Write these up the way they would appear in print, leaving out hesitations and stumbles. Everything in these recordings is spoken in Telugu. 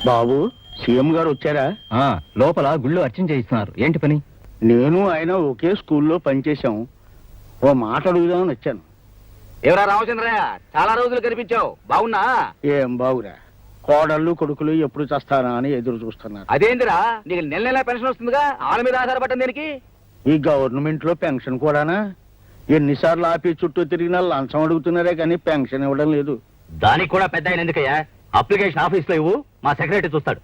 బాబు, సీఎం గారు వచ్చారా? లోపల గుళ్ళు అర్చన చేయిస్తున్నారు. ఏంటి పని? నేను ఆయన ఒకే స్కూల్లో పనిచేశాం. ఓ మాట అడుగుదామని వచ్చాను. ఎవరా రామచంద్రయ్య, చాలా రోజులు కనిపించావు, బాగున్నా? ఏం బాగురా, కోడళ్ళు కొడుకులు ఎప్పుడు చస్తానా అని ఎదురు చూస్తున్నారు. అదేందిరా, నీకు నెల నెల పెన్షన్ వస్తుందిగా, వాళ్ళ మీద ఆధారపడ్డం దేనికి? ఈ గవర్నమెంట్ లో పెన్షన్ కూడానా? ఎన్నిసార్లు ఆఫీస్ చుట్టూ తిరిగినా లంచం అడుగుతున్నారే కానీ పెన్షన్ ఇవ్వడం లేదు. దానికి కూడా పెద్ద ఆయన ఎందుకయ్యా? అప్లికేషన్ ఆఫీస్ లో ఇవ్వు, మా సెక్రటరీ చూస్తాడు.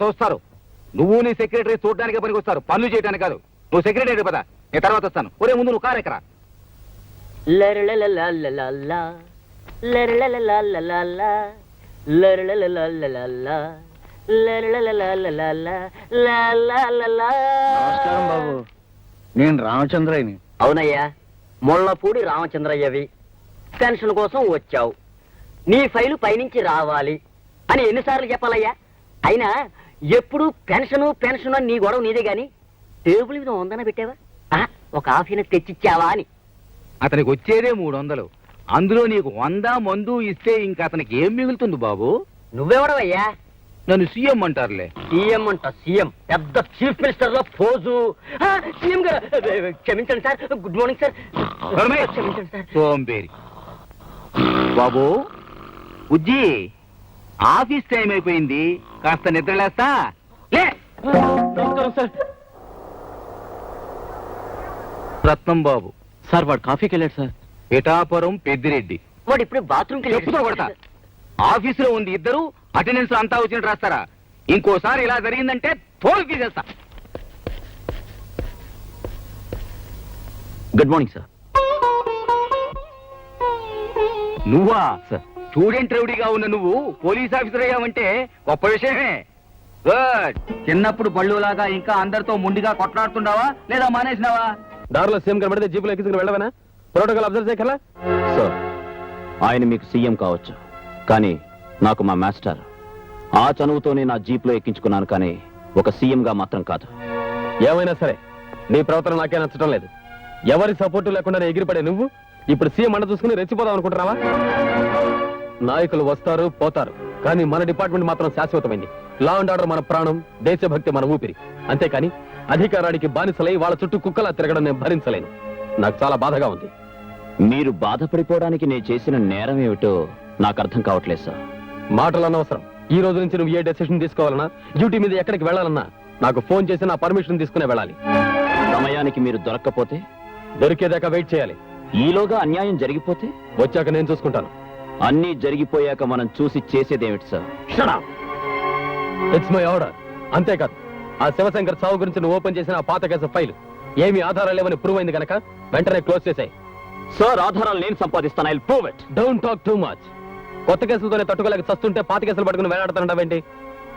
చూస్తారు. నువ్వు నీ సెక్రటరీ చూడడానికి పనికి వస్తారు, పనులు చేయడానికి కాదు. నువ్వు సెక్రటరీ పదా, నేను తర్వాత వస్తాను. ఒరే ముందు నువ్వు కారు ఎక్కరా. నమస్కారం బాబు, నేను రామచంద్రయ్యని. అవునయ్యా, ముళ్ళపూడి రామచంద్రయ్యవి. పెన్షన్ కోసం వచ్చావు. నీ ఫైలు పైనుంచి రావాలి అని ఎన్నిసార్లు చెప్పాలయ్యా? అయినా ఎప్పుడు పెన్షన్ నీ గొడవ నీదే గాని టేబుల్ మీద 100 పెట్టావా? ఒక ఆఫీని తెచ్చిచ్చావా అని. అతనికి వచ్చేదే 300, అందులో నీకు 100 మందు ఇస్తే ఇంకా అతనికి ఏం మిగులుతుంది బాబు? నువ్వెవడవయ్యా? నన్ను సీఎం అంటారులే. సీఎం అంట, సీఎం పెద్ద చీఫ్ మినిస్టర్ లో పోజు. సీఎం గారు క్షమించండి సార్, గుడ్ మార్నింగ్ సార్. క్షమించండి సార్. సోంబేరి బాబు. ఉజ్జి, ఆఫీస్ టైం అయిపోయింది, కాస్త నిద్రలేస్తా లే. రత్నం బాబు సార్, వాడు కాఫీకి వెళ్ళాడు సార్. పిఠాపురం పెద్దిరెడ్డి. వాడు ఇప్పుడు బాత్రూమ్కి చెప్పుతో కొడతా. ఆఫీసులో ఉంది ఇద్దరు, అటెండెన్స్ అంతా వచ్చినట్టు రాస్తారా? ఇంకోసారి ఇలా జరిగిందంటే తోలు తీసేస్తా. Good morning sir. నువ్వా సార్? స్టూడెంట్ రౌడీగా ఉన్న నువ్వు పోలీస్ ఆఫీసర్ అయ్యావంటే గొప్ప విషయమే. గుడ్. చిన్నప్పుడు బళ్ళులాగా ఇంకా అందరితో ముండిగా కొట్లాడుతుండవా లేదా మానేసినావా? దారిలో సీఎం కనబడితే జీపులో ఎక్కించుకుని వెళ్ళవనా? ప్రోటోకాల్ అబ్జర్వ్ చేయగల సార్. ఆయన మీకు సీఎం కావచ్చు, కానీ నాకు మా మాస్టర్. ఆ చనువుతోనే నా జీప్లో ఎక్కించుకున్నాను, కానీ ఒక సీఎం గా మాత్రం కాదు. ఏమైనా సరే నీ ప్రవర్తన నాకే నచ్చడం లేదు. ఎవరి సపోర్టు లేకుండా ఎగిరిపడే నువ్వు ఇప్పుడు సీఎం అండ చూసుకుని రెచ్చిపోదాం అనుకుంటున్నావా? నాయకులు వస్తారు పోతారు, కానీ మన డిపార్ట్మెంట్ మాత్రం శాశ్వతమైంది. లా అండ్ ఆర్డర్ మన ప్రాణం, దేశభక్తి మన ఊపిరి. అంతేకాని అధికారానికి బానిసలై వాళ్ళ చుట్టూ కుక్కలా తిరగడం నేను భరించలేను. నాకు చాలా బాధగా ఉంది. మీరు బాధపడిపోవడానికి నేను చేసిన నేరం ఏమిటో నాకు అర్థం కావట్లేదు సార్. మాటలు అనవసరం. ఈ రోజు నుంచి నువ్వు ఏ డెసిషన్ తీసుకోవాలన్నా, డ్యూటీ మీద ఎక్కడికి వెళ్ళాలన్నా నాకు ఫోన్ చేసి నా పర్మిషన్ తీసుకునే వెళ్ళాలి. సమయానికి మీరు దొరక్కపోతే దొరికేదాకా వెయిట్ చేయాలి. ఈలోగా అన్యాయం జరిగిపోతే వచ్చాక నేను చూసుకుంటాను. అన్నీ జరిగిపోయాక మనం చూసి చేసేదేమిటి sir? Shut up. It's my order. అంతేకాదు, ఆ శివశంకర్ చావు గురించి నువ్వు ఓపెన్ చేసిన ఆ పాత కేసు ఫైల్ ఏమి ఆధారాలు లేవని ప్రూవ్ అయింది కనుక వెంటనే క్లోజ్ చేసాయి. సార్, ఆధారాలు నేను సంపాదిస్తాను. I will prove it. Don't talk too much. కొత్త కేసులతోనే తట్టుకోలేక చస్తుంటే పాత కేసులు పట్టుకుని వేలాడుతానంటావేంటి?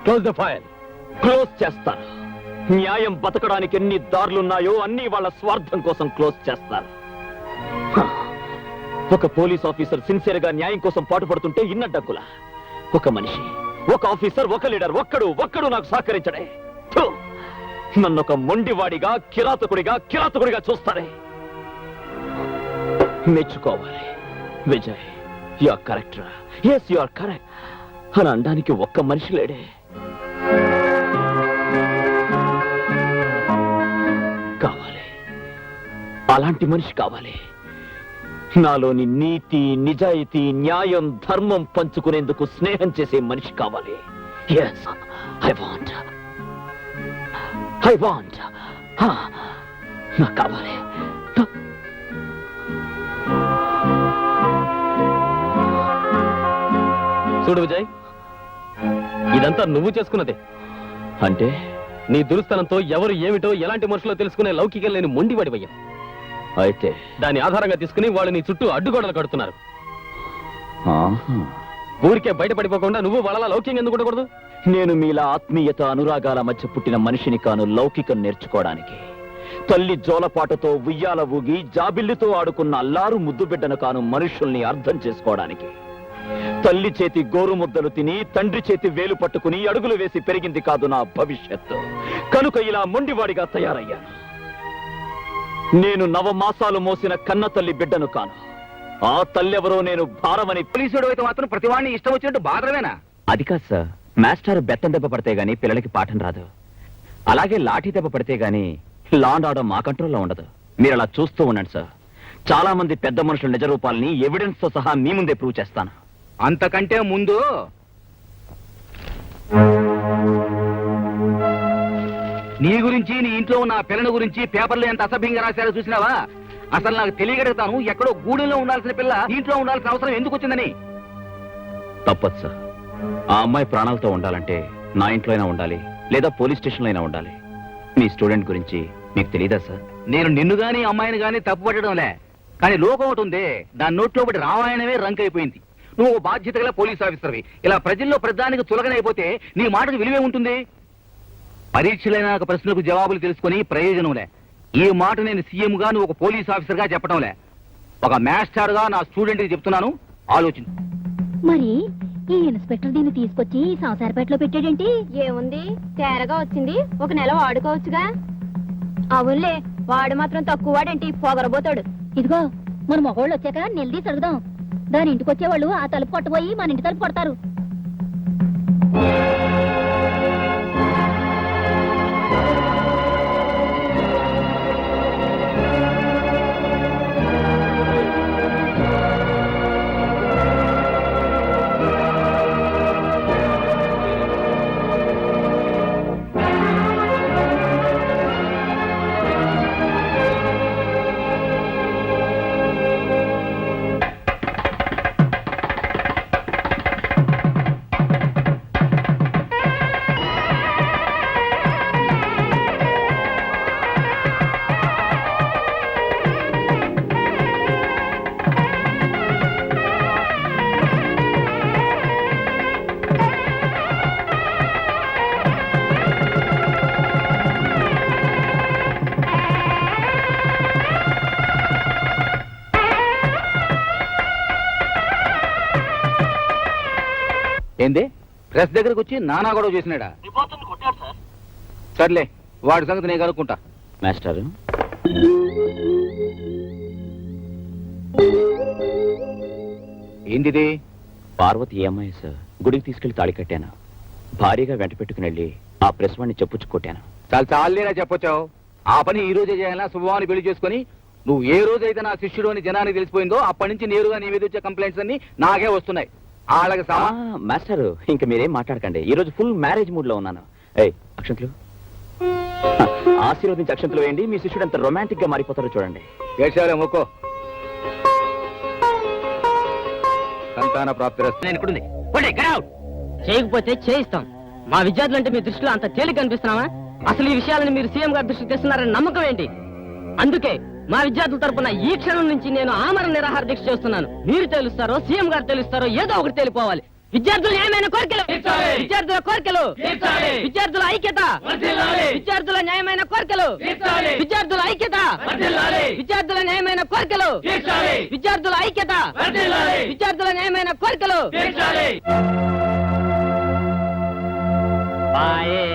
Close the file. క్లోజ్ చేస్తారు. న్యాయం బతకడానికి ఎన్ని దారులున్నాయో అన్ని వాళ్ళ స్వార్థం కోసం క్లోజ్ చేస్తారు. ఒక పోలీస్ ఆఫీసర్ సిన్సియర్ గా న్యాయం కోసం పాటుపడుతుంటే ఇన్నడ్డక్కులా ఒక మనిషి, ఒక ఆఫీసర్, ఒక లీడర్ ఒక్కడు నాకు సహకరించడే. నన్ను ఒక మొండివాడిగా కిరాతకుడిగా చూస్తారే. మెచ్చుకోవాలి విజయ్. యు ఆర్ కరెక్ట్ రా. ఎస్, యు ఆర్ కరెక్ట్ అని అనడానికి ఒక్క మనిషి లేడే. కావాలి, అలాంటి మనిషి కావాలి. నాలోని నీతి, నిజాయితీ, న్యాయం, ధర్మం పంచుకునేందుకు స్నేహం చేసే మనిషి కావాలి. ఎస్, ఐ వాంట్ నాకు కావాలి. చూడు విజయ్, ఇదంతా నువ్వు చేసుకున్నదే. అంటే నీ దురుస్తనంతో ఎవరు ఏమిటో ఎలాంటి మనుషులో తెలుసుకునే లౌకికం లేని మొండివాడివయ్యా. అయితే దాని ఆధారంగా తీసుకుని వాళ్ళు నీ చుట్టూ అడ్డుగోడలు కడుతున్నారు. ఊరికే బయటపడిపోకుండా నువ్వు వాళ్ళ లౌక్యం ఎందుకు ఉండకూడదు? నేను మీలా ఆత్మీయత, అనురాగాల మధ్య పుట్టిన మనిషిని కాను లౌకికం నేర్చుకోవడానికి. తల్లి జోలపాటతో ఉయ్యాల ఊగి జాబిల్లితో ఆడుకున్న అల్లారు ముద్దు బిడ్డను కాను మనుషుల్ని అర్థం చేసుకోవడానికి. తల్లి చేతి గోరు ముద్దలు తిని తండ్రి చేతి వేలు పట్టుకుని అడుగులు వేసి పెరిగింది కాదు నా భవిష్యత్తు. కనుక ఇలా మొండివాడిగా తయారయ్యాను. నేను 9 మాసాలు మోసిన కన్న తల్లి బిడ్డను కాను. ఆ తల్లెవరో నేను భారమని. పోలీసుడు అయితే మాత్రం ప్రతి వాడిని ఇష్టం వచ్చినట్టు బాధవేనా? అది కాదు సార్, మాస్టర్ బెత్తం దెబ్బ పడితే గానీ పిల్లలకి పాఠం రాదు. అలాగే లాఠీ దెబ్బ పడితే గానీ లా అండ్ ఆర్డర్ మా కంట్రోల్లో ఉండదు. మీరు అలా చూస్తూ ఉండండి సార్. చాలా మంది పెద్ద మనుషుల నిజ రూపాలని ఎవిడెన్స్ తో సహా మీ ముందే ప్రూవ్ చేస్తాను. అంతకంటే ముందు నీ గురించి, నీ ఇంట్లో ఉన్న ఆ పిల్లని గురించి పేపర్లో ఎంత అసభ్యంగా రాశారో చూసినావా? అసలు నాకు తెలియగలుగుతాను, ఎక్కడో గూడెంలో ఉండాల్సిన పిల్ల ఇంట్లో ఉండాల్సిన అవసరం ఎందుకు వచ్చిందని. తప్పదు సార్. ఆ అమ్మాయి ప్రాణాలతో ఉండాలంటే నా ఇంట్లో అయినా ఉండాలి, లేదా పోలీస్ స్టేషన్లో అయినా ఉండాలి. మీ స్టూడెంట్ గురించి మీకు తెలియదా సార్? నేను నిన్ను గాని అమ్మాయిని గాని తప్పు పట్టడంలే, కానీ లోకం ఒకటి ఉంది, దాని నోట్లో ఒకటి రామాయణమే రంక్ అయిపోయింది. నువ్వు బాధ్యత గల పోలీస్ ఆఫీసర్వి. ఇలా ప్రజల్లో ప్రధానికి చులకనైపోతే నీ మాటకు విలువే ఉంటుంది? పరీక్షలైన ప్రశ్నలకు జవాబులు తెలుసుకుని ప్రయోజనంలే. ఈ మాట నేను సీఎం గా, నువ్వు ఒక పోలీస్ ఆఫీసర్ గా చెప్పడంలే, ఒక మాస్టర్ గా నా స్టూడెంట్ కి చెప్తున్నాను, ఆలోచించు. మరి ఈ ఇన్స్పెక్టర్ దీన్ని తీసుకొచ్చి సంసారపేటలో పెట్టాడేంటి? ఏముంది, తేరగా వచ్చింది, ఒక నెల వాడుకోవచ్చుగా. అవునులే, వాడు మాత్రం తక్కువ వాడేంటి, పొగరబోతాడు. ఇదిగో మన మగవాళ్ళు వచ్చాక నిలదీసి అడుగుదాం. దాని ఇంటికి వచ్చేవాళ్ళు ఆ తలుపు కొట్టబోయి మన ఇంటి తలుపు కొడతారు. ఏంది, ప్రెస్ దగ్గరకు వచ్చి నానా గొడవ చేసినాడా? సర్లే, వాడి సంగతి నేను కనుక్కుంటా. మాస్టర్, ఏంటిది? పార్వతి ఏ అమ్మాయి సార్? గుడికి తీసుకెళ్లి తాళి కట్టాను. భారీగా వెంట పెట్టుకుని వెళ్ళి ఆ ప్రెస్ వాడిని చెప్పుచ్చు కొట్టాను. చాలా చాలేనా చెప్పొచ్చావు? ఆ పని ఈ రోజే చేయాలా? శుభవాన్ని పెళ్లి చేసుకుని నువ్వు ఏ రోజైతే నా శిష్యుడు అని జనానికి తెలిసిపోయిందో అప్పటి నుంచి నేరుగా నీ మీద వచ్చే కంప్లైంట్స్ అన్ని నాకే వస్తున్నాయి. వాళ్ళకి మాస్టర్, ఇంకా మీరేం మాట్లాడకండి. ఈ రోజు ఫుల్ మ్యారేజ్ మూడ్ లో ఉన్నాను. ఏయ్, అక్షంతులు ఆశీర్వదించి అక్షంతులు వేయండి. మీ శిష్యుడు ఎంత రొమాంటిక్ గా మారిపోతారో చూడండి. ఏడ్చాలే మొక్కో. సంతాన ప్రాప్తి నేను ఇక్కడుంది. చేయకపోతే చేయిస్తాం. మా విద్యార్థులంటే మీ దృష్టిలో అంత తేలిక కనిపిస్తున్నావా? అసలు ఈ విషయాలను మీరు సీఎం గారి దృష్టికి తెస్తున్నారని నమ్మకం ఏంటి? అందుకే మా విద్యార్థుల తరపున ఈ క్షణం నుంచి నేను ఆమరణ నిరాహార దీక్ష చేస్తున్నాను. మీరు తెలుస్తారో సీఎం గారు తెలుస్తారో ఏదో ఒకటి తెలిపోవాలి. విద్యార్థుల న్యాయమైన కోరికలు, విద్యార్థుల కోరికలు, విద్యార్థుల ఐక్యత, విద్యార్థుల న్యాయమైన కోరికలు, విద్యార్థుల ఐక్యత, విద్యార్థుల న్యాయమైన కోరికలు, విద్యార్థుల ఐక్యత, విద్యార్థుల న్యాయమైన కోరికలు. పాయే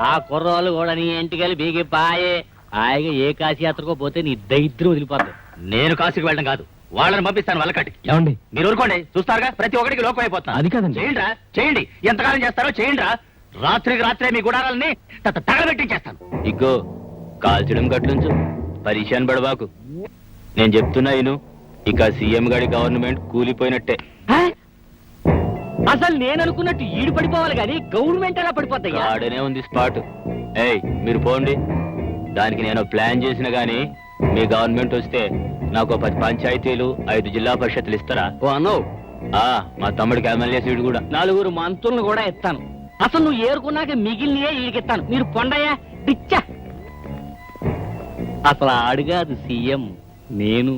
ఆ కుర్రోళ్ళు కూడా నీ ఇంటికెళ్ళి బీగి పాయే. హాయిగా ఏ కాశీయాత్రకో పోతే నీ దరిద్రం వదిలిపోద్దు. నేను కాశీకి వెళ్ళడం కాదు, వాళ్ళని పంపిస్తాను వాళ్ళకటికి. ఏమండి, మీరు ఊరుకోండి, చూస్తారుగా ప్రతి ఒక్కడికి లోకం అయిపోతాను. అది కాదండి. చేయండిరా, చేయండి, ఎంతకాలం చేస్తారో చేయండిరా. రాత్రికి రాత్రే మీ గుడారాలని తగలబెట్టించేస్తాను. ఇగ్గో కాల్చడం గట్లుంచు, పరిశాన్ పడబాకు. నేను చెప్తున్నా ఇను, ఇక సీఎం గారి గవర్నమెంట్ కూలిపోయినట్టే. అసలు నేను అనుకున్నట్టు ఈడు పడిపోవాలి కానీ గవర్నమెంట్ ఎలా పడిపోతాయి? ఆడనే ఉంది స్పాట్. ఏయ్, మీరు పోండి. దానికి నేను ప్లాన్ చేసిన గానీ మీ గవర్నమెంట్ వస్తే నాకు 10 పంచాయతీలు 5 జిల్లా పరిషత్తులు ఇస్తారా? ఓ అన్నో, మా తమ్ముడికి ఎమ్మెల్యే సీటు కూడా. 4 మంత్రులను కూడా ఇస్తాను. అసలు నువ్వు ఏరుకున్నాక మిగిలినయే ఈడికిస్తాను. మీరు పొండయ్యా పిచ్చా. అసలు ఆడు కాదు సీఎం, నేను.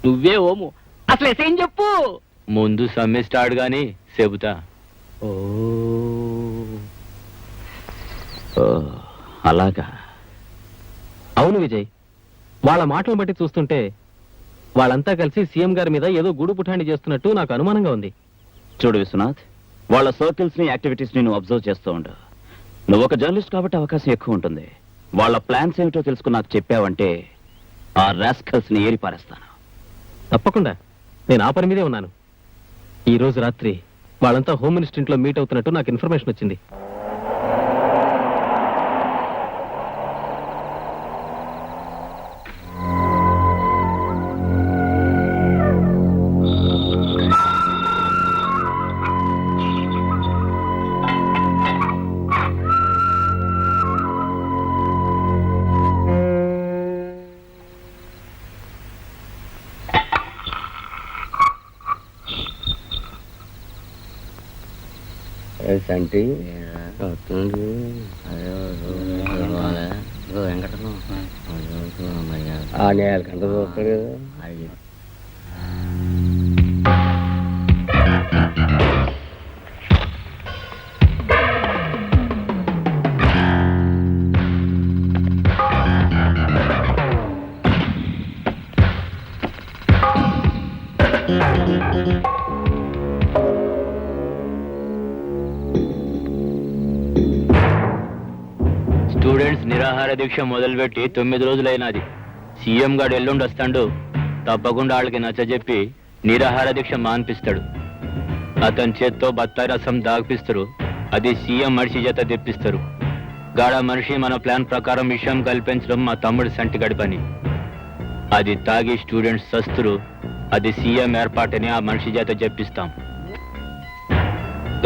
నువ్వే ఓము. అసలు ఎసేం చెప్పు. ముందు సమ్మె స్టార్ట్ గానీ చెబుతా. ఓ అలాగా. అవును విజయ్, వాళ్ళ మాటలు బట్టి చూస్తుంటే వాళ్ళంతా కలిసి సీఎం గారి మీద ఏదో గూడు పుఠాండి చేస్తున్నట్టు నాకు అనుమానంగా ఉంది. చూడు విశ్వనాథ్, వాళ్ళ సర్కిల్స్ ని యాక్టివిటీస్ ని నువ్వు అబ్జర్వ్ చేస్తూ ఉండు. నువ్వు ఒక జర్నలిస్ట్ కాబట్టి అవకాశం ఎక్కువ ఉంటుంది. వాళ్ళ ప్లాన్స్ ఏమిటో తెలుసుకుని నాకు చెప్పావంటే ఆ రాస్కల్స్ ని ఏరి పారేస్తాను. తప్పకుండా. నేను ఆ పని మీదే ఉన్నాను. ఈ రోజు రాత్రి వాళ్ళంతా హోమ్ మినిస్టర్ ఇంట్లో మీట్ అవుతున్నట్టు నాకు ఇన్ఫర్మేషన్ వచ్చింది. అంటే ఆ నేల కంట చూస్తాడు కదా. స్టూడెంట్స్ నిరాహార దీక్ష మొదలుపెట్టి 9 రోజులైనది. సీఎం గారు ఎల్లుండి వస్తాడు. తప్పకుండా వాళ్ళకి నచ్చజెప్పి నిరాహార దీక్ష మాన్పిస్తాడు. అతని చేత్తో బత్తాయి రసం దాగిపిస్తారు. అది సీఎం మనిషి చేత తెప్పిస్తారు. గాడ మనిషి మన ప్లాన్ ప్రకారం విషయం కల్పించడం మా తమ్ముడు సంటిగడి పని. అది తాగి స్టూడెంట్స్ సస్తురు. అది సీఎం ఏర్పాటని ఆ మనిషి చేత చెప్పిస్తాం.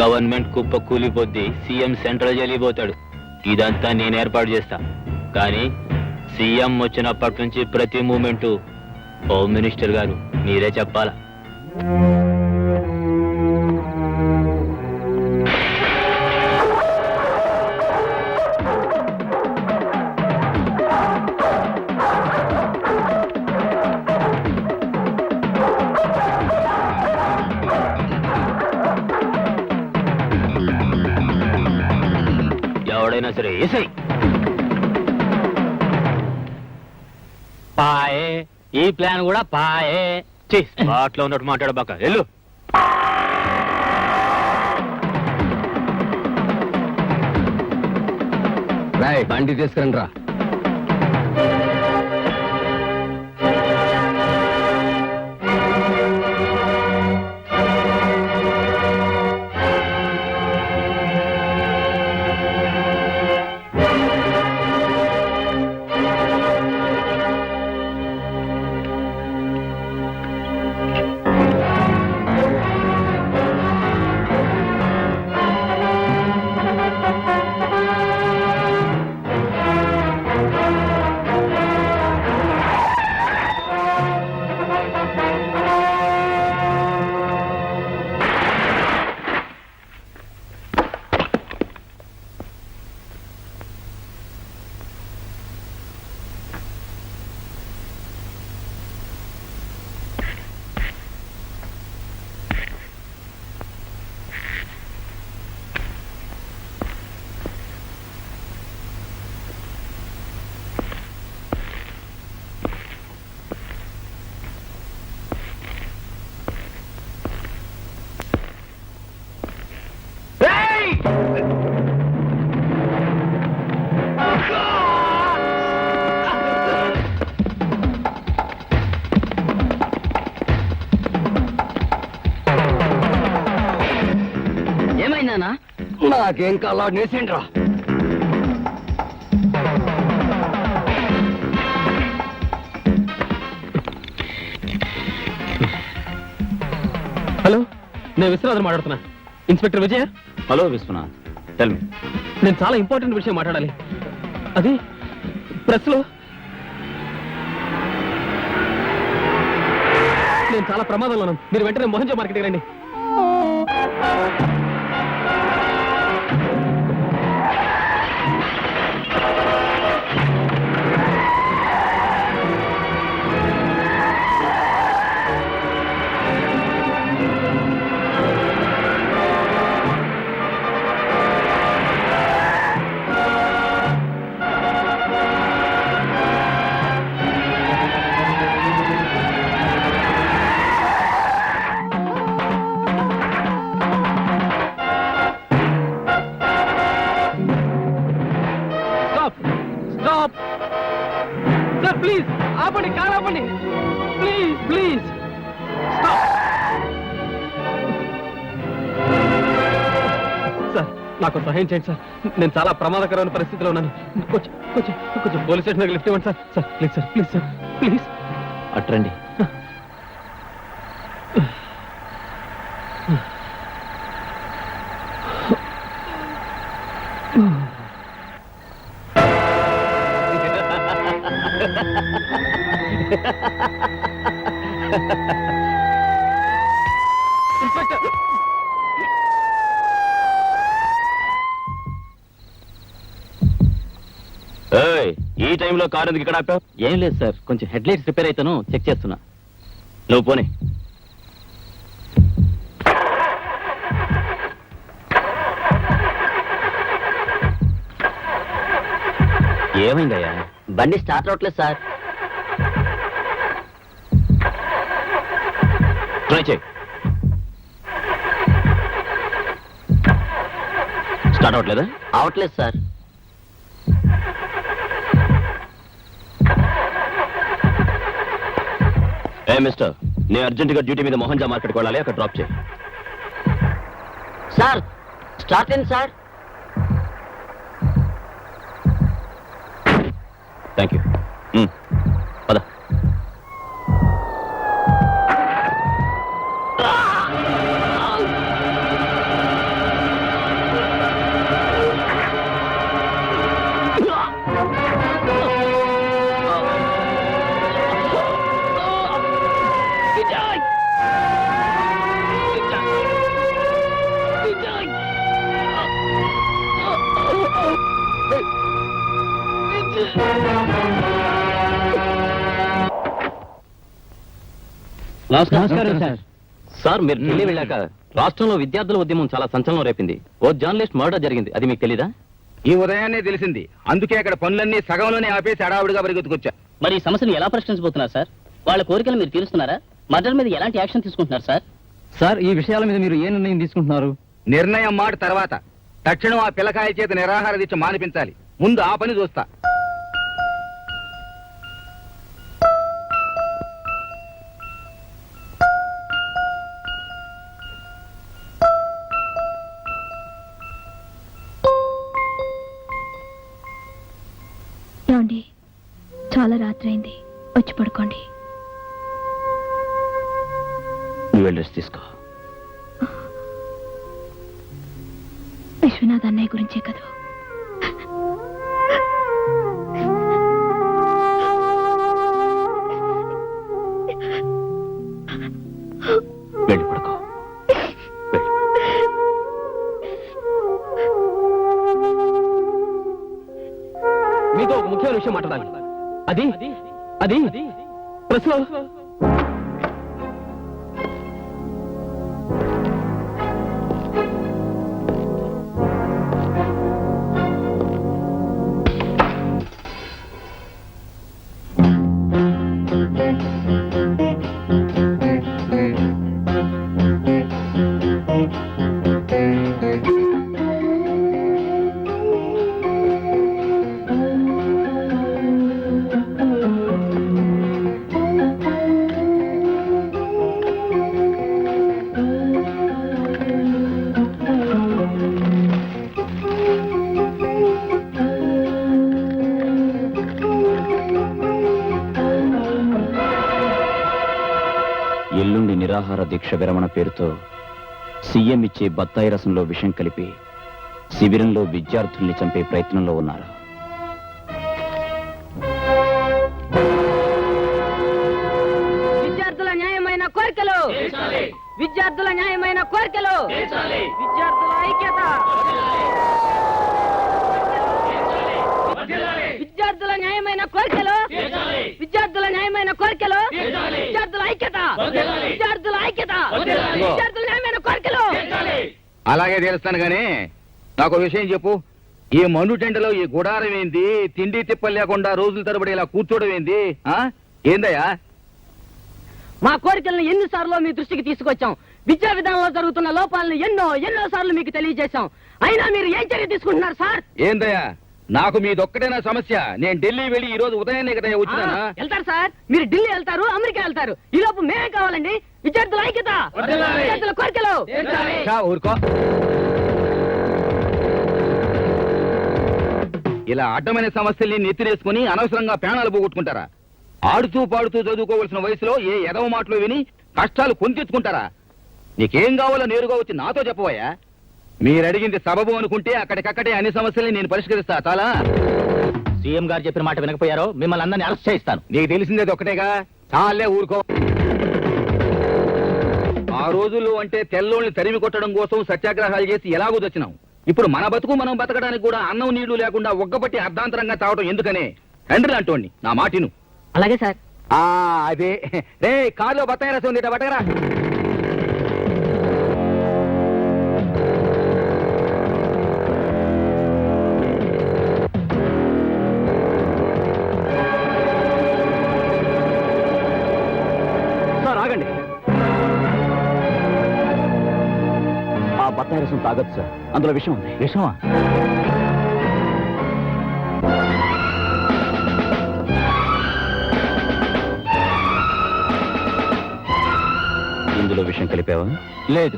గవర్నమెంట్ కుప్ప కూలిపోద్ది. సీఎం సెంట్రల్ జైలు పోతాడు. ఇదంతా నేను ఏర్పాటు చేస్తా. కానీ సీఎం వచ్చినప్పటి నుంచి ప్రతి మూమెంటు హోమ్ మినిస్టర్ గారు మీరే చెప్పాలా. ఎవడైనా సరే ఏసై పాయే, ఈ ప్లాన్ కూడా పాయే. స్పాట్లో ఉన్నట్టు మాట్లాడబాక వెళ్ళు. రాయ్ బండి తీసుకురండి రా. ఏమైందా? నాకేం కాలా నేసేండి రా. హలో, నేను విశ్వనాథన్ మాట్లాడుతున్నా. Inspector Vijaya. Hello Viswanath, tell me. నేను చాలా ఇంపార్టెంట్ విషయం మాట్లాడాలి. అది ప్రెస్ లో నేను చాలా ప్రమాదంలో ఉన్నాను. మీరు వెంటనే మోహన్జా మార్కెట్కి రండి. స్టాప్ సార్, ప్లీజ్ ఆపండి, కార్ ఆపండి, ప్లీజ్ ప్లీజ్ స్టాప్. సార్ నాకు సహాయం చేయండి సార్, నేను చాలా ప్రమాదకరమైన పరిస్థితిలో ఉన్నాను. కొంచెం కొంచెం కొంచెం పోలీస్ స్టేషన్కి లిఫ్ట్ ఇవ్వండి sir. Sir please sir, please sir, please. అట్రండి. ఏయ్, ఈ టైంలో కారు ఎందుకు ఇక్కడ ఆపావు? ఏం లేదు సార్, కొంచెం హెడ్ లైట్స్ రిపేర్ అయితేను చెక్ చేస్తున్నా. నువ్వు పోనీ. ఏమైందయ్యా? బండి స్టార్ట్ అవట్లేదు సార్. ట్రై చేయి. స్టార్ట్ అవ్వట్లేదా? అవట్లేదు సార్. ఏ మిస్టర్, నేను అర్జెంటుగా డ్యూటీ మీద మోహన్జా మార్కెట్కి వెళ్ళాలి, అక్కడ డ్రాప్ చేయి. సార్ స్టార్ట్ అయింది సార్. Thank you. పద. నమస్కారం సార్. సార్, మీరు ఢిల్లీ వెళ్ళాక రాష్ట్రంలో విద్యార్థుల ఉద్యమం చాలా సంచలనం రేపింది. ఓ జర్నలిస్ట్ మర్డర్ జరిగింది, అది మీకు తెలీదా? ఈ ఉదయాన్నే తెలిసింది. అందుకే అక్కడ పనులన్నీ సగంలోనే ఆపేసి అడావుడిగా పరిగెత్తుకొచ్చా. మరి ఈ సమస్యను ఎలా పరిష్కరించబోతున్నారు సార్? వాళ్ళ కోరికలు మీరు తీరుస్తున్నారా? మర్డర్ మీద ఎలాంటి యాక్షన్ తీసుకుంటున్నారు సార్? సార్, ఈ విషయాల మీద మీరు ఏ నిర్ణయం తీసుకుంటున్నారు? నిర్ణయం మాట తర్వాత. తక్షణం ఆ పిల్లకాయ చేత నిరాహార దీక్ష మానిపించాలి. ముందు ఆ పని చూస్తా. ఏమండి, చాలా రాత్రి అయింది, వచ్చి పడుకోండి. నువ్వు వెళ్ళి రెస్ట్ తీసుకో. విశ్వనాథ్ అన్నయ్య గురించే కదా. వెళ్ళి పడుకో. మీతో ఒక ముఖ్యమైన విషయం మాట్లాడాలి. అది అది ప్రెస్ లో. ఎల్లుండి నిరాహార దీక్ష విరమణ పేరుతో సీఎం ఇచ్చే బత్తాయి రసంలో విషం కలిపి శిబిరంలో విద్యార్థుల్ని చంపే ప్రయత్నంలో ఉన్నారు. విద్యార్థుల న్యాయమైన కోరికలు, విద్యార్థుల న్యాయమైన కోరికలు, విద్యార్థుల ఐక్యత, విద్యార్థుల న్యాయమైన కోరికలు, విద్యార్థుల న్యాయమైన కోరికలు, విద్యార్థుల ఐక్యత, విద్యార్థుల ఐక్యత, విద్యార్థుల న్యాయమైన కోరికలు. అలాగే తెలుస్తాను గానీ నాకు విషయం చెప్పు. ఈ మండు టెండలో ఈ గుడారం ఏంది? తిండి తిప్పలు లేకుండా రోజుల తరబడి ఇలా కూర్చోవడం ఏంది? ఏందయ్యా? మా కోరికలను ఎన్నిసార్లు మీ దృష్టికి తీసుకొచ్చాం. విద్యా విధానంలో జరుగుతున్న లోపాలను ఎన్నో సార్లు మీకు తెలియజేశాం. అయినా మీరు ఏం చర్య తీసుకుంటున్నారు సార్? ఏందయ్యా, నాకు మీదొక్కటేనా సమస్య? నేను ఢిల్లీ వెళ్ళి ఈ రోజు ఉదయాన్నే కదా వచ్చినానా? వెళ్తారు సార్, మీరు ఢిల్లీ వెళ్తారు, అమెరికా వెళ్తారు. ఈ లోపు మేమే కావాలండి. విద్యార్థుల ఐక్యత, విద్యార్థుల కోరికలు. ఊరుకో. ఇలా అడ్డమైన సమస్యల్ని నెత్తినేసుకుని అనవసరంగా ప్రాణాలు పోగొట్టుకుంటారా? ఆడుతూ పాడుతూ చదువుకోవలసిన వయసులో ఏ ఎదవ మాటలు విని కష్టాలు కొని తెచ్చుకుంటారా? నీకేం కావాలో నేరుగా వచ్చి నాతో చెప్పబోయా. మీరు అడిగింది సబబు అనుకుంటే అక్కడికక్కడే అన్ని సమస్యల్ని నేను పరిష్కరిస్తా. చాలా సీఎం గారు చెప్పిన మాట వినకపోయారో మిమ్మల్ని అందరినీ అరెస్ట్ చేయిస్తాను. నీకు తెలిసిందేది ఒకటేగా, చాలే ఊరుకో. ఆ రోజుల్లో అంటే తెల్లోళ్ళని తరిమి కొట్టడం కోసం సత్యాగ్రహాలు చేసి ఎలాగో వచ్చినాం. ఇప్పుడు మన బతుకు మనం బతకడానికి కూడా అన్నం నీళ్లు లేకుండా ఒక్కపట్టి అర్ధాంతరంగా తావటం ఎందుకనే? తండ్రి అంటోండి, నా మాటిను. అలాగే సార్. అదే రే, కారులో బత్తాయి రసం ఉంది, ఇట పట్టకరా. సార్ ఆగండి. ఆ బత్తాయి రసం తాగొచ్చు సార్, అందులో విషయం ఉంది. విషమా? ఇందులో విషం కలిపావా? లేదు.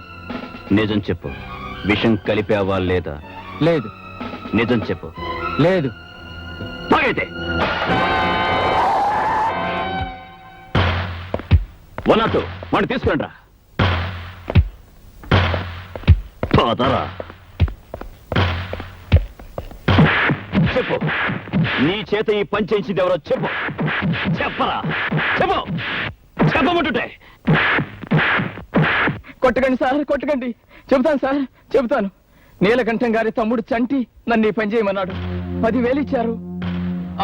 నిజం చెప్పు, విషం కలిపావా లేదా? లేదు. నిజం చెప్పు. లేదు. తాగైతే 102 వాడిని తీసుకురండి రా. పదరా. చెప్పు, నీ చేత ఈ పని చేయించింది ఎవరో చెప్పు. చెప్పరా, చెప్పు, చెప్పమంటుంటే. కొట్టకండి సార్, కొట్టకండి. చెబుతాను సార్, చెబుతాను. నీలకంఠం గారి తమ్ముడు చంటి నన్ను ఈ పని చేయమన్నాడు. 10,000 ఇచ్చారు.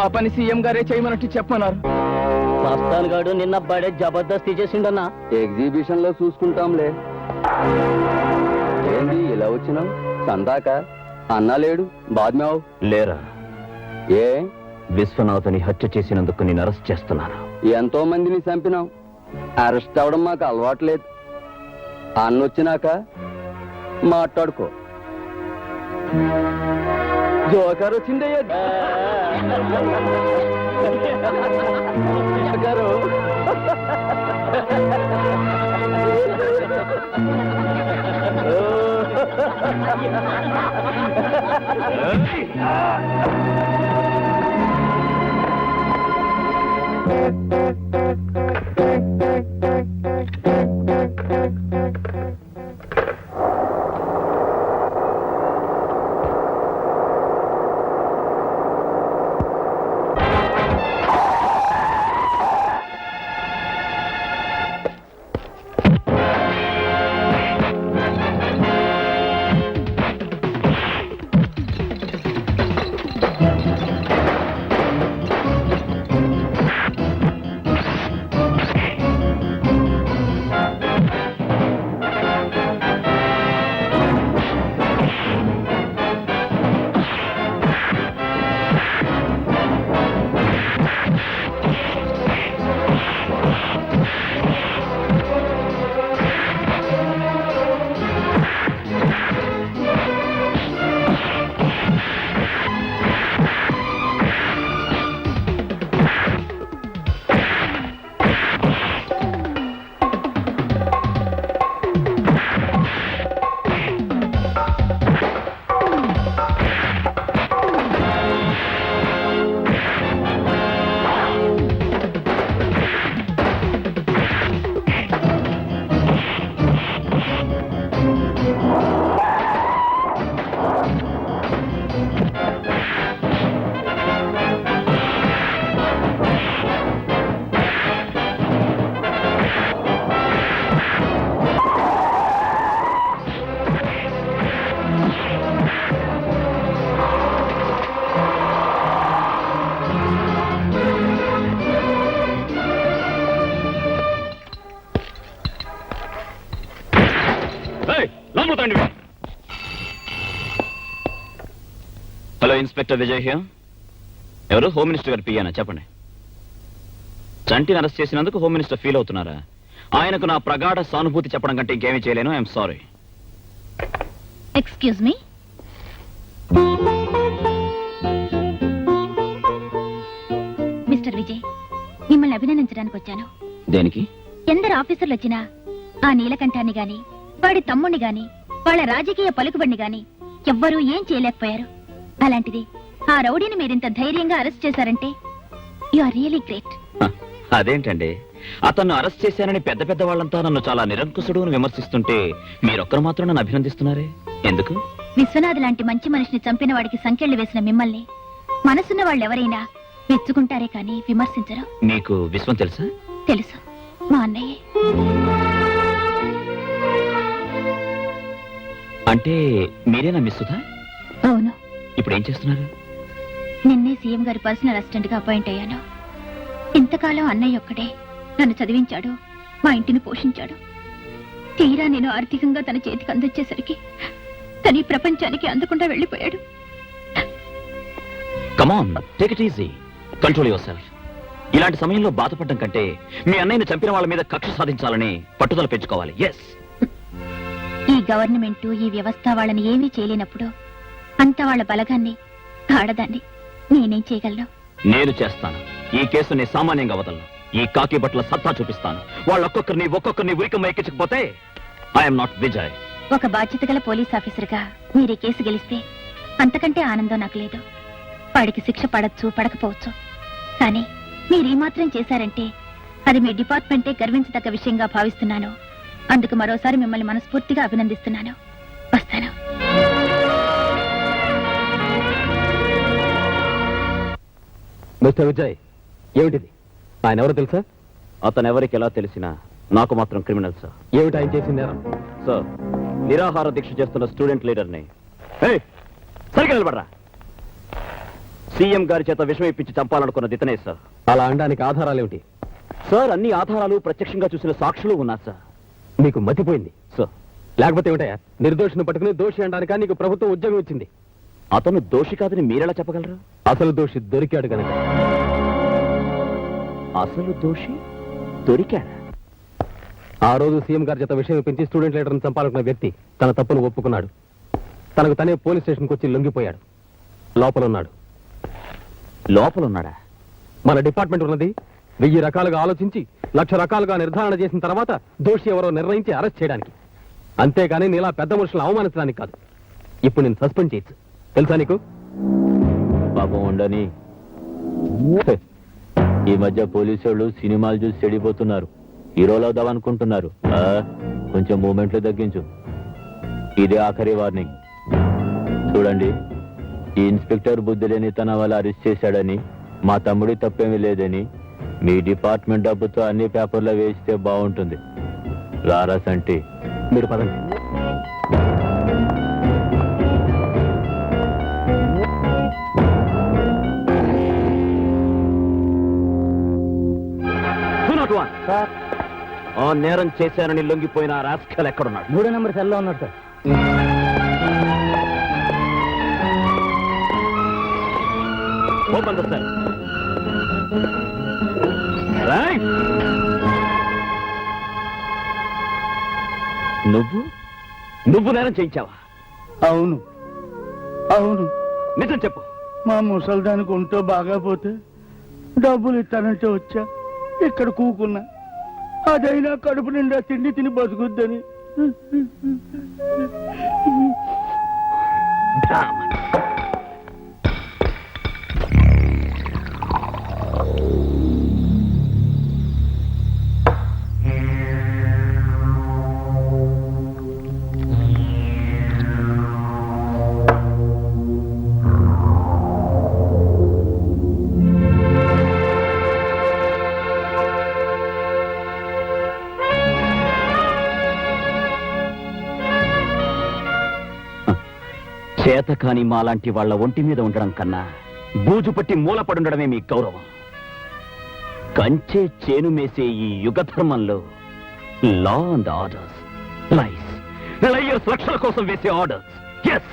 ఆ పని సీఎం గారే చేయమన్నట్టు చెప్పమన్నారు. మస్తాన్ గాడు నిన్న బడే జబర్దస్తి చేసిండన్నా. ఎగ్జిబిషన్ లో చూసుకుంటాంలే. ఏంది ఇలా వచ్చినాం? సందాక అన్నా లేడు, బాద్మావు లేరా? ఏ విశ్వనాథని హత్య చేసినందుకు నేను అరెస్ట్ చేస్తున్నాను. ఎంతో మందిని చంపినాం. అరెస్ట్ అవడం మాకు అలవాట్లేదు. అన్నొచ్చినాక మాట్లాడుకో. జోకర్ వచ్చిందయ్యా. Joker. Hello, inspector Vijay here. ఎవరు? హోమ్ మినిస్టర్ గారు పియ్యానా? చెప్పండి. చంటిని అరెస్ట్ చేసినందుకు హోమ్ మినిస్టర్ ఫీల్ అవుతున్నారా? ఆయనకు నా ప్రగాఢ సానుభూతి చెప్పడం కంటే ఇంకేమీ చేయలేను. I'm sorry. Excuse me. Mister Vijay, మిమ్మల్ని అభినందించడానికి వచ్చాను. దేనికి? ఎందరు ఆఫీసర్లు వచ్చినా ఆ నీలకంఠాన్ని గాని, వాడి తమ్ముణ్ణి గాని, వాళ్ళ రాజకీయ పలుకుబడిని గాని ఎవ్వరూ ఏం చేయలేకపోయారు. అలాంటిది ఆ రౌడీని మీరింత ధైర్యంగా అరెస్ట్ చేశారంటే యు ఆర్ రియలీ గ్రేట్. హ, అదేంటండి, అతన్ని అరెస్ట్ చేశానని పెద్ద పెద్ద వాళ్ళంతా నన్ను చాలా నిరంకుశుడు అని విమర్శిస్తుంటే మీరొక్కరు మాత్రం నన్ను అభినందిస్తున్నారే, ఎందుకు? విశ్వనాథ్ లాంటి మంచి మనిషిని చంపిన వాడికి సంకెళ్లు వేసిన మిమ్మల్ని మనసున్న వాళ్ళెవరైనా మెచ్చుకుంటారే కానీ విమర్శించరు. మీకు విశ్వం తెలుసా? తెలుసు, మా అన్నయ్యే. అంటే మీరేనా మిస్ సుధా? అవును, ఇప్పుడు ఏం చేస్తున్నారు? నిన్నే సీఎం గారి పర్సనల్ అసిస్టెంట్ గా అపాయింట్ అయ్యాను. ఇంతకాలం అన్నయ్య ఒక్కడే నన్ను చదివించాడు, మా ఇంటిని పోషించాడు. తీరా నేను ఆర్థికంగా తన చేతికి అందించేసరికి తన ఈ ప్రపంచానికి అందకుండా వెళ్ళిపోయాడు. Come on, take it easy, control your self. ఇలాంటి సమయంలో బాధపడడం కంటే మీ అన్నయ్యని చంపిన వాళ్ళ మీద కక్ష సాధించాలని పట్టుదల పెంచుకోవాలి. ఎస్, ఈ గవర్నమెంట్ ఈ వ్యవస్థ వాళ్ళని ఏమీ చేయలేనప్పుడు అంత వాళ్ళ బలగాన్ని ఆడదాన్ని నేనేం చేయగలను? నేను చేస్తాను. ఈ కేసుని సామాన్యంగా వదలను. ఈ కాకి బట్టల సత్తా చూపిస్తాను. ఒక్కొక్కరిని ఉరికమ్మ ఎక్కించకపోతే ఐఎమ్ నాట్ విజయ్. ఒక బాధ్యత గల పోలీస్ ఆఫీసర్గా మీరు ఈ కేసు గెలిస్తే అంతకంటే ఆనందం నాకు లేదు. వాడికి శిక్ష పడచ్చు పడకపోవచ్చు, కానీ మీరు ఈ మాత్రం చేశారంటే అది మీ డిపార్ట్మెంటే గర్వించదగ్గ విషయంగా భావిస్తున్నాను. అందుకు మరోసారి మిమ్మల్ని మనస్ఫూర్తిగా అభినందిస్తున్నాను. వస్తాను. మిస్టర్ విజయ్, ఏమిటిది? ఆయన ఎవరో తెలుసా? అతను ఎవరికి ఎలా తెలిసినా నాకు మాత్రం క్రిమినల్ సార్. ఏమిటి ఆయన చేసింది? సార్, నిరాహార దీక్ష చేస్తున్న స్టూడెంట్ లీడర్ని సరిగ్గా నిలబడరా. సీఎం గారి చేత విషం ఇప్పించి చంపాలనుకున్నది ఇతనే సార్. అలా అనడానికి ఆధారాలు ఏమిటి సార్? అన్ని ఆధారాలు, ప్రత్యక్షంగా చూసిన సాక్షులు ఉన్నారు సార్. మీకు మతిపోయింది సార్. లేకపోతే ఏమిటయా, నిర్దోషిని పట్టుకుని దోషి అనడానిక నీకు ప్రభుత్వం ఉద్యోగం ఇచ్చింది? అతను దోషి కాదని మీరెలా చెప్పగలరు? అసలు దోషి దొరికాడు కనుక. అసలు దోషి దొరికాడా? ఆ రోజు సీఎం గారి చేత విషయం ఇప్పించి స్టూడెంట్ లీడర్ని చంపాలనుకున్న వ్యక్తి తన తప్పును ఒప్పుకున్నాడు. తనకు తనే పోలీస్ స్టేషన్కి వచ్చి లొంగిపోయాడు. లోపలున్నాడా? మన డిపార్ట్మెంట్ ఉన్నది 1000 రకాలుగా ఆలోచించి 1,00,000 రకాలుగా నిర్ధారణ చేసిన తర్వాత దోషి ఎవరో నిర్ణయించి అరెస్ట్ చేయడానికి, అంతేగాని నీలా పెద్ద మనుషులను అవమానించడానికి కాదు. ఇప్పుడు నేను సస్పెండ్ చేయొచ్చు, తెలుసా నీకు? పాపం ఉండని. ఈ మధ్య పోలీసు వాళ్ళు సినిమాలు చూసి చెడిపోతున్నారు. హీరోలు అవుదామనుకుంటున్నారు. కొంచెం మూమెంట్లు తగ్గించు. ఇదే ఆఖరి వార్నింగ్. చూడండి, ఈ ఇన్స్పెక్టర్ బుద్ధి లేని తన వల్ల అరెస్ట్ చేశాడని, మా తమ్ముడి తప్పేమీ లేదని మీ డిపార్ట్మెంట్ డబ్బుతో అన్ని పేపర్లో వేస్తే బాగుంటుంది. రారా సంటి, మీరు పదండి. ఆ నేరం చేశానని లొంగిపోయిన రాస్కల్ ఎక్కడున్నాడు? 3వ నెంబర్ సెల్లో ఉన్నాడు sir. Open the cell. Right. నువ్వు నేరం చేయించావా? అవును అవును, నిజం చెప్పు. మా ముసల్దానికి ఒంటో బాగా పోతే డబ్బులు ఇస్తానంటే వచ్చా, ఇక్కడ కూకున్నా. అదైనా కడుపు నిండా తిండి తిని బతుకుద్దని. చేత కాని మాలాంటి వాళ్ళ ఒంటి మీద ఉండడం కన్నా బూజు పట్టి మూలపడుండడమే మీ గౌరవం. కంచే చేను మేసే ఈ యుగ ధర్మంలో లా అండ్ ఆర్డర్స్, లయర్స్ లక్షల కోసం వేసే ఆర్డర్స్. ఎస్.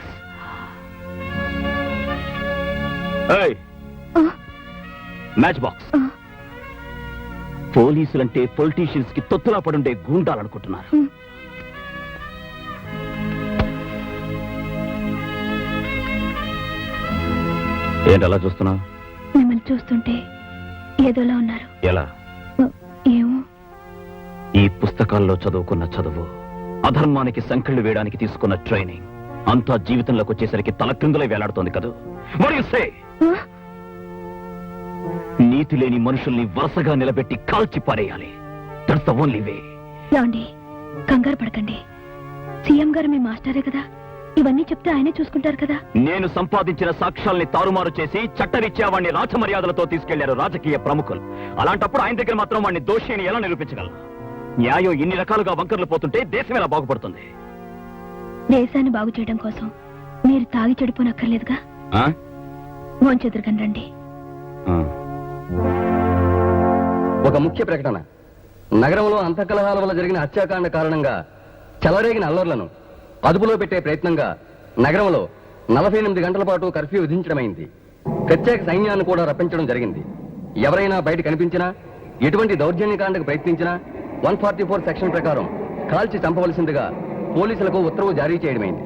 Match box. పోలీసులంటే పొలిటీషియన్స్ కి తొత్తులా పడుండే గూండాలనుకుంటున్నారు. ఏంటలా చూస్తున్నావు? మిమ్మల్ని చూస్తుంటే ఏదోలా ఉన్నారు. ఎలా? ఏమో. ఈ పుస్తకాల్లో చదువుకున్న చదువు, అధర్మానికి సంకెళ్ళు వేయడానికి తీసుకున్న ట్రైనింగ్ అంతా జీవితంలోకి వచ్చేసరికి తలక్రిందులే వేలాడుతోంది కదా. సే నీతి లేని మనుషుల్ని వరుసగా నిలబెట్టి కాల్చి పారేయాలి. That's the only way. ఏమండి, కంగారు పడకండి. సీఎం గారు మీ మాస్టరే కదా, ఇవన్నీ చెప్తే ఆయనే చూసుకుంటారు కదా. నేను సంపాదించిన సాక్ష్యాల్ని తారుమారు చేసి చట్టరీత్యా వాడిని రాజమర్యాదలతో తీసుకెళ్లారు రాజకీయ ప్రముఖులు. అలాంటప్పుడు ఆయన దగ్గర మాత్రం వాడిని దోషి అని ఎలా నిరూపించగలను? న్యాయం ఇన్ని రకాలుగా వంకర్లు పోతుంటే దేశం ఎలా బాగుపడుతుంది? దేశాన్ని బాగు చేయడం కోసం మీరు తాగి చెడిపోనక్కర్లేదుగా. మోంచెదురుగని రండి. ఒక ముఖ్య ప్రకటన. నగరంలో అంతఃకలహాల వల్ల జరిగిన హత్యాకాండ కారణంగా చెలరేగిన అల్లర్లను అదుపులో పెట్టే ప్రయత్నంగా నగరంలో 48 గంటల పాటు కర్ఫ్యూ విధించడమైంది. ప్రత్యేక సైన్యాన్ని కూడా రప్పించడం జరిగింది. ఎవరైనా బయట కనిపించినా, ఎటువంటి దౌర్జన్యకాండకు ప్రయత్నించినా 144 సెక్షన్ ప్రకారం కాల్చి చంపవలసిందిగా పోలీసులకు ఉత్తర్వు జారీ చేయడమైంది.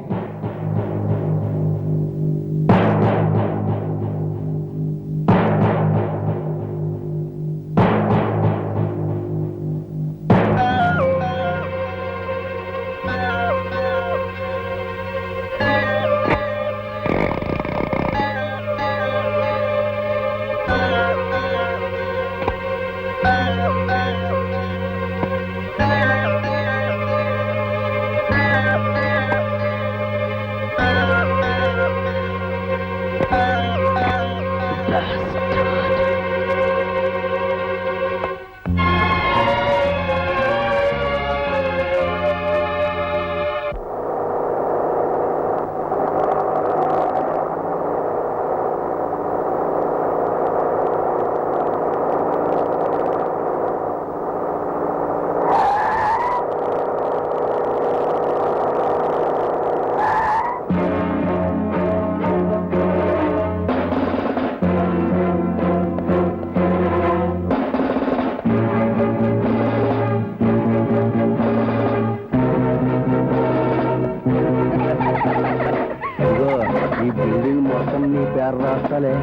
ఈ బిల్డింగ్ మొత్తం నీ పేరు రాస్తాలే.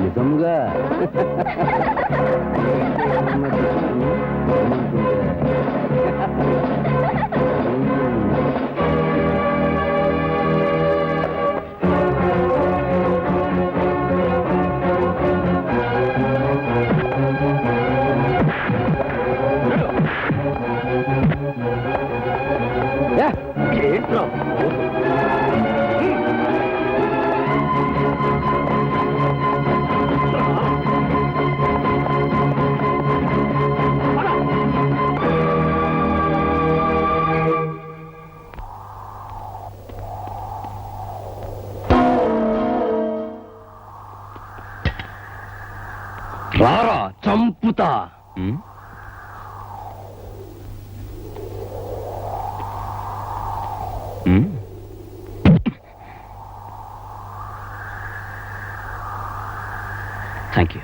నిజంగా ఏంట్రా రారా చంపుతా. Thank you.